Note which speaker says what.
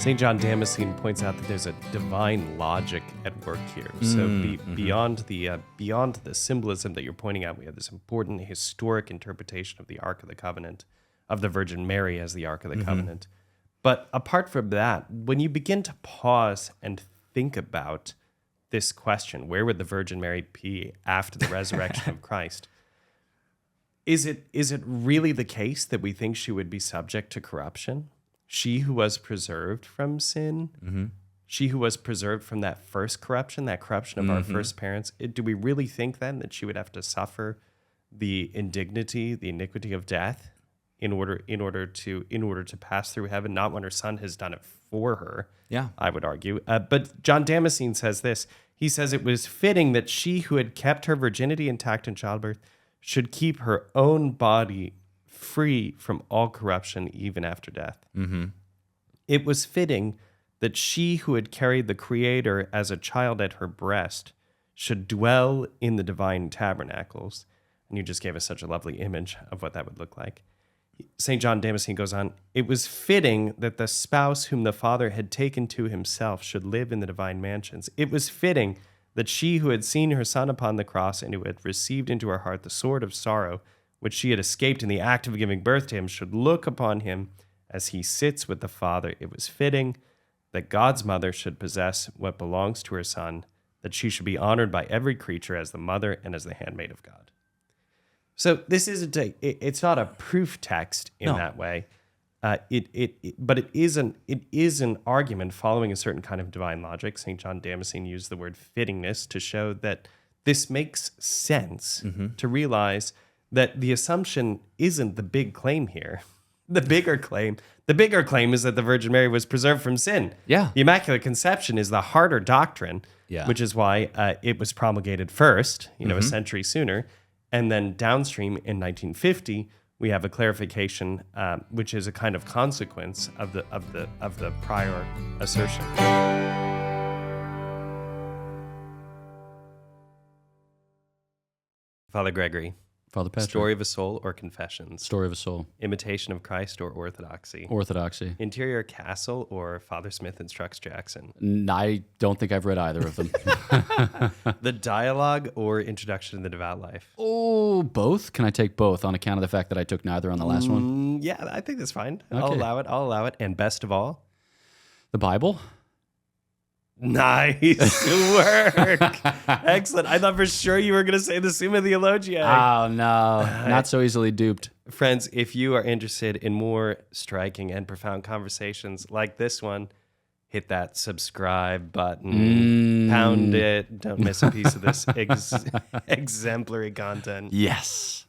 Speaker 1: St. John Damascene points out that there's a divine logic at work here. So beyond the symbolism that you're pointing out, we have this important historic interpretation of the Ark of the Covenant, of the Virgin Mary as the Ark of the Covenant. But apart from that, when you begin to pause and think about this question, where would the Virgin Mary be after the resurrection of Christ? Is it really the case that we think she would be subject to corruption? She who was preserved from sin, she who was preserved from that first corruption, that corruption of our first parents. Do we really think then that she would have to suffer the indignity, the iniquity of death in order to pass through heaven? Not when her son has done it for her. Yeah, I would argue. But John Damascene says this. He says it was fitting that she who had kept her virginity intact in childbirth should keep her own body free from all corruption even after death. It was fitting that she who had carried the Creator as a child at her breast should dwell in the divine tabernacles. And you just gave us such a lovely image of what that would look like. St. John Damascene goes on, it was fitting that the spouse whom the Father had taken to himself should live in the divine mansions. It was fitting that she who had seen her son upon the cross and who had received into her heart the sword of sorrow, which she had escaped in the act of giving birth to him, should look upon him as he sits with the Father. It was fitting that God's mother should possess what belongs to her son, that she should be honored by every creature as the mother and as the handmaid of God. So this isn't it's not a proof text in that way. But it is an argument following a certain kind of divine logic. St. John Damascene used the word fittingness to show that this makes sense, to realize that the assumption isn't the big claim here. The bigger claim is that the Virgin Mary was preserved from sin. Yeah. The Immaculate Conception is the harder doctrine, which is why it was promulgated first, a century sooner. And then downstream in 1950, we have a clarification, which is a kind of consequence of the prior assertion. Father Gregory.
Speaker 2: Father Patrick.
Speaker 1: Story of a Soul or Confessions?
Speaker 2: Story of a Soul.
Speaker 1: Imitation of Christ or Orthodoxy?
Speaker 2: Orthodoxy.
Speaker 1: Interior Castle or Father Smith Instructs Jackson?
Speaker 2: I don't think I've read either of them.
Speaker 1: The Dialogue or Introduction to the Devout Life?
Speaker 2: Oh, both? Can I take both on account of the fact that I took neither on the last one?
Speaker 1: Yeah, I think that's fine.
Speaker 2: Okay.
Speaker 1: I'll allow it. And best of all?
Speaker 2: The Bible?
Speaker 1: Nice work. Excellent. I thought for sure you were going to say the Summa Theologiae.
Speaker 2: Oh, no. Not so easily duped.
Speaker 1: Friends, if you are interested in more striking and profound conversations like this one, hit that subscribe button, pound it. Don't miss a piece of this exemplary content.
Speaker 2: Yes.